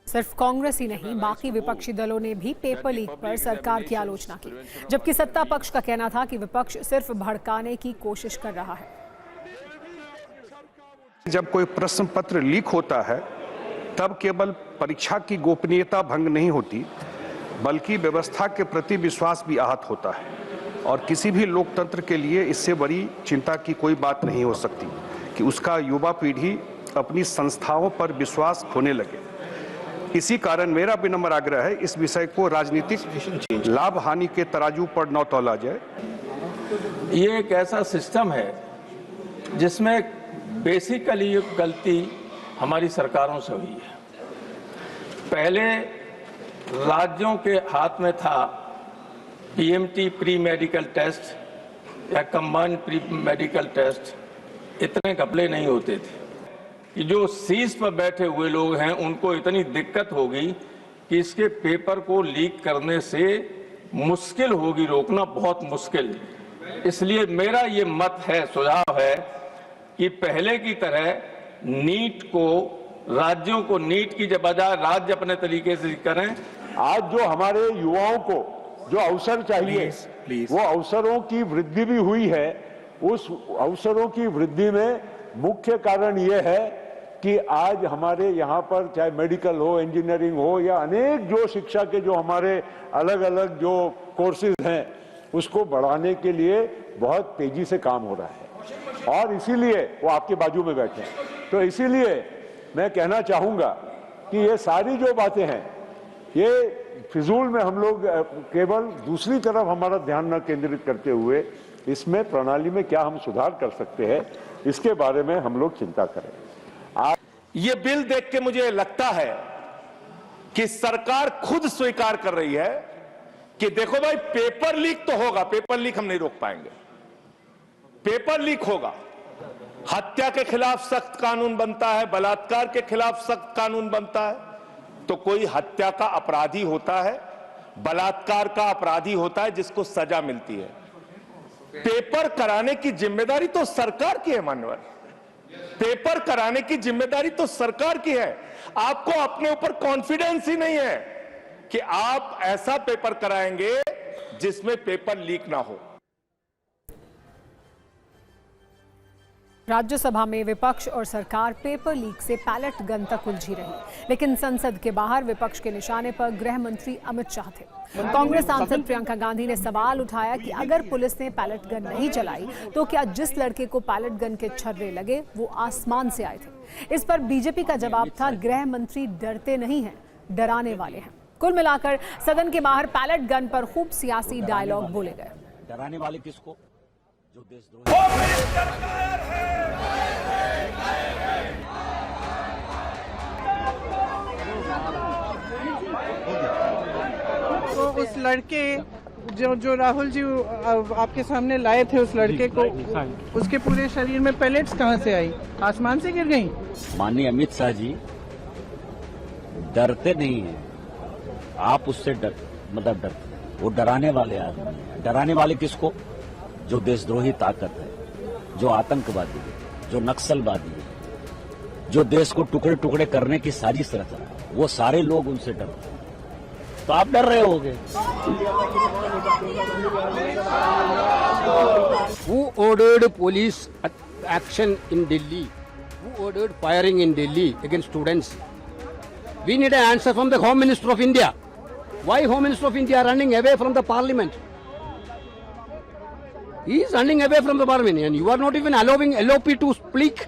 सिर्फ कांग्रेस ही नहीं, बाकी विपक्षी दलों ने भी पेपर लीक पर सरकार की आलोचना की, जबकि सत्ता पक्ष का कहना था कि विपक्ष सिर्फ भड़काने की कोशिश कर रहा है। जब कोई प्रश्न पत्र लीक होता है तब केवल परीक्षा की गोपनीयता भंग नहीं होती, बल्कि व्यवस्था के प्रति विश्वास भी आहत होता है। और किसी भी लोकतंत्र के लिए इससे बड़ी चिंता की कोई बात नहीं हो सकती कि उसका युवा पीढ़ी अपनी संस्थाओं पर विश्वास खोने लगे। इसी कारण मेरा विनम्र आग्रह है, इस विषय को राजनीतिक लाभ हानि के तराजू पर न तौला जाए। ये एक ऐसा सिस्टम है जिसमें बेसिकली गलती हमारी सरकारों से हुई है। पहले राज्यों के हाथ में था पीएमटी प्री मेडिकल टेस्ट या कंबाइंड प्री मेडिकल टेस्ट, इतने घपले नहीं होते थे कि जो सीट पर बैठे हुए लोग हैं उनको इतनी दिक्कत होगी कि इसके पेपर को लीक करने से मुश्किल होगी, रोकना बहुत मुश्किल। इसलिए मेरा ये मत है, सुझाव है कि पहले की तरह नीट को, राज्यों को नीट की बजाय राज्य अपने तरीके से करें। आज जो हमारे युवाओं को जो अवसर चाहिए, वो अवसरों की वृद्धि भी हुई है। उस अवसरों की वृद्धि में मुख्य कारण ये है कि आज हमारे यहाँ पर चाहे मेडिकल हो, इंजीनियरिंग हो या अनेक जो शिक्षा के जो हमारे अलग अलग जो कोर्सेज हैं, उसको बढ़ाने के लिए बहुत तेजी से काम हो रहा है। और इसीलिए वो आपके बाजू में बैठे हैं। तो इसीलिए मैं कहना चाहूँगा कि ये सारी जो बातें हैं, ये फिजूल में हम लोग केवल दूसरी तरफ हमारा ध्यान न केंद्रित करते हुए इसमें प्रणाली में क्या हम सुधार कर सकते हैं, इसके बारे में हम लोग चिंता करें। ये बिल देख के मुझे लगता है कि सरकार खुद स्वीकार कर रही है कि देखो भाई, पेपर लीक तो होगा, पेपर लीक हम नहीं रोक पाएंगे, पेपर लीक होगा। हत्या के खिलाफ सख्त कानून बनता है, बलात्कार के खिलाफ सख्त कानून बनता है। तो कोई हत्या का अपराधी होता है, बलात्कार का अपराधी होता है जिसको सजा मिलती है। पेपर कराने की जिम्मेदारी तो सरकार की है मान्यवर, पेपर कराने की जिम्मेदारी तो सरकार की है। आपको अपने ऊपर कॉन्फिडेंस ही नहीं है कि आप ऐसा पेपर कराएंगे जिसमें पेपर लीक ना हो। राज्यसभा में विपक्ष और सरकार पेपर लीक से बैलेट गन तक उलझी रही, लेकिन संसद के बाहर विपक्ष के निशाने पर गृह मंत्री अमित शाह थे। कांग्रेस सांसद प्रियंका गांधी ने सवाल उठाया कि अगर पुलिस ने पैलेट गन नहीं चलाई तो क्या जिस लड़के को पैलेट गन के छर्रे लगे वो आसमान से आए थे। इस पर बीजेपी का जवाब था, गृह मंत्री डरते नहीं हैं, डराने वाले हैं। कुल मिलाकर सदन के बाहर पैलेट गन पर खूब सियासी डायलॉग बोले गए। डराने वाले किसको? जो देशद्रोही। तो उस लड़के जो राहुल जी आपके सामने लाए थे, उस लड़के को, उसके पूरे शरीर में पैलेट्स कहाँ से आई? आसमान से गिर गई? माननीय अमित शाह जी डरते नहीं हैं, आप उससे डरते, वो डराने वाले आदमी। डराने वाले किसको? जो देशद्रोही ताकत है, जो आतंकवादी है, जो नक्सलवादी है, जो देश को टुकड़े टुकड़े करने की साजिश रच रहा है, वो सारे लोग उनसे डरते हैं। तो आप डर रहे होगे। Who ordered police action in Delhi? Who ordered firing in Delhi against students? We need an answer from the Home Minister of India. Why Home Minister of India running away from the Parliament? He is running away from the Parliament, and you are not even allowing LOP to speak.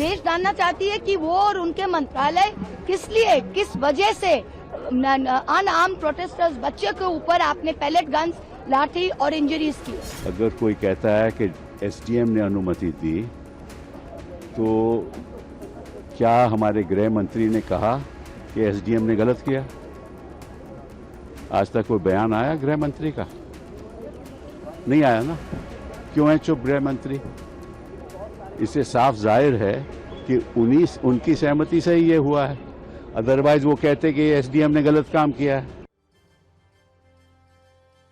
देश जानना चाहती है कि वो और उनके मंत्रालय किस लिए, किस वजह से अनआर्म्ड प्रोटेस्टर्स, बच्चे के ऊपर आपने पैलेट गन्स, लाठी और इंजरीज की। अगर कोई कहता है कि एसडीएम ने अनुमति दी, तो क्या हमारे गृह मंत्री ने कहा कि एसडीएम ने गलत किया? आज तक कोई बयान आया गृह मंत्री का? नहीं आया ना। क्यों है चुप गृह मंत्री? इससे साफ जाहिर है कि उनकी सहमति से ही ये हुआ है, अदरवाइज वो कहते कि एसडीएम ने गलत काम किया है।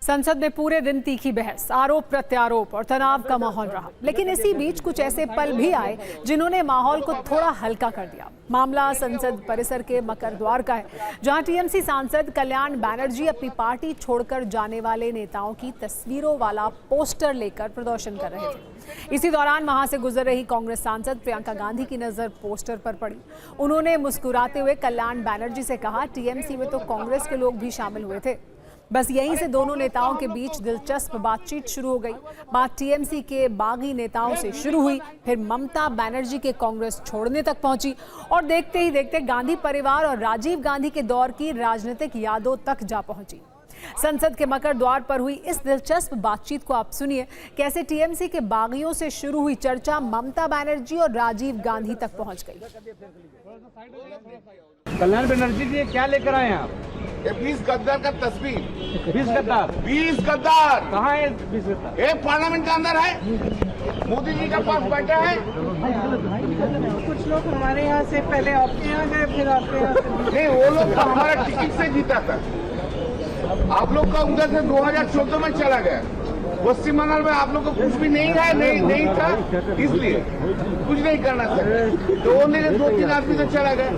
संसद में पूरे दिन तीखी बहस, आरोप प्रत्यारोप और तनाव का माहौल रहा। लेकिन इसी बीच कुछ ऐसे पल भी आए जिन्होंने माहौल को थोड़ा हल्का कर दिया। मामला संसद परिसर के मकर द्वार का है, जहां टीएमसी सांसद कल्याण बनर्जी अपनी पार्टी छोड़कर जाने वाले नेताओं की तस्वीरों वाला पोस्टर लेकर प्रदर्शन कर रहे थे। इसी दौरान वहां से गुजर रही कांग्रेस सांसद प्रियंका गांधी की नजर पोस्टर पर पड़ी। उन्होंने मुस्कुराते हुए कल्याण बनर्जी से कहा, टीएमसी में तो कांग्रेस के लोग भी शामिल हुए थे। बस यहीं से दोनों नेताओं के बीच दिलचस्प बातचीत शुरू हो गई। बात टीएमसी के बागी नेताओं से शुरू हुई, फिर ममता बनर्जी के कांग्रेस छोड़ने तक पहुंची और देखते ही देखते गांधी परिवार और राजीव गांधी के दौर की राजनीतिक यादों तक जा पहुंची। संसद के मकर द्वार पर हुई इस दिलचस्प बातचीत को आप सुनिए, कैसे टीएमसी के बागियों से शुरू हुई चर्चा ममता बनर्जी और राजीव गांधी तक पहुंच गई। कल्याण बनर्जी जी क्या लेकर आए हैं आप? 20 गद्दार का तस्वीर। 20 गद्दार? 20 गद्दार कहाँ है 20 गद्दार? ये पार्लियामेंट के अंदर है, मोदी जी के पास बैठा है। कुछ लोग हमारे यहाँ से पहले आपके यहाँ गए, फिर आपके यहाँ से नहीं, वो लोग तो हमारा टिकट से जीता था। आप लोग का उधर से 2014 में चला गया। पश्चिम बंगाल में आप लोग को कुछ भी नहीं है, नहीं था, इसलिए कुछ नहीं करना था। तो ओनली 2-3 आदमी तो चला गया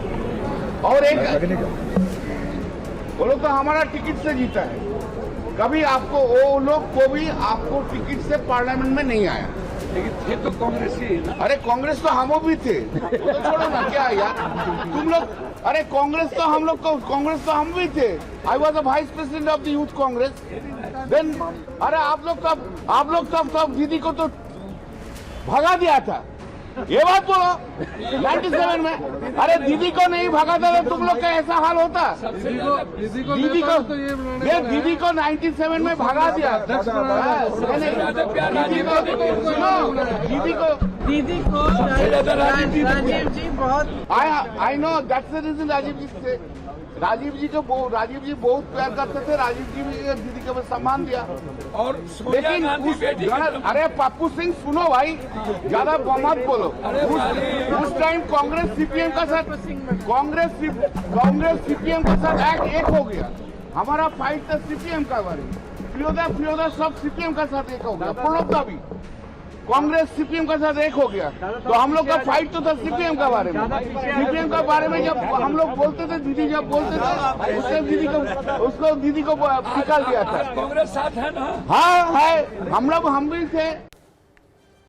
और एक वो लोग तो हमारा टिकट से जीता है। कभी आपको वो लोग को भी आपको टिकट से पार्लियामेंट में नहीं आया। लेकिन ये तो कांग्रेस ही है ना। अरे कांग्रेस तो हम भी थे, वो तो छोड़ो ना, क्या यार तुम लोग। अरे कांग्रेस तो हम लोग को, कांग्रेस तो हम भी थे। I was the vice president of the Youth Congress then. अरे आप लोग सब दीदी को तो भगा दिया था, ये बात बोलो 97 में। अरे दीदी को नहीं भगा था तो तुम लोग का ऐसा हाल होता। दीदी को 97 में भगा दिया। दीदी को राजीव जी बहुत I know that's the reason. Rajiv ji बहुत प्यार करते थे। राजीव जी भी दीदी को सम्मान दिया। और लेकिन अरे पप्पू सिंह सुनो भाई, ज्यादा मत बोलो। उस टाइम कांग्रेस सीपीएम का साथ एक हो गया। हमारा फाइट था सीपीएम का बारे में। फिरोजा सब सीपीएम का साथ एक हो गया। प्रणब का भी कांग्रेस सीपीएम का साथ एक हो गया। तो हम लोग का फाइट तो था सीपीएम का बारे में। सीपीएम का बारे में जब हम लोग बोलते थे, दीदी जब बोलते थे, उससे दीदी को निकाल दिया था। कांग्रेस साथ है ना? हाँ है, हम भी थे।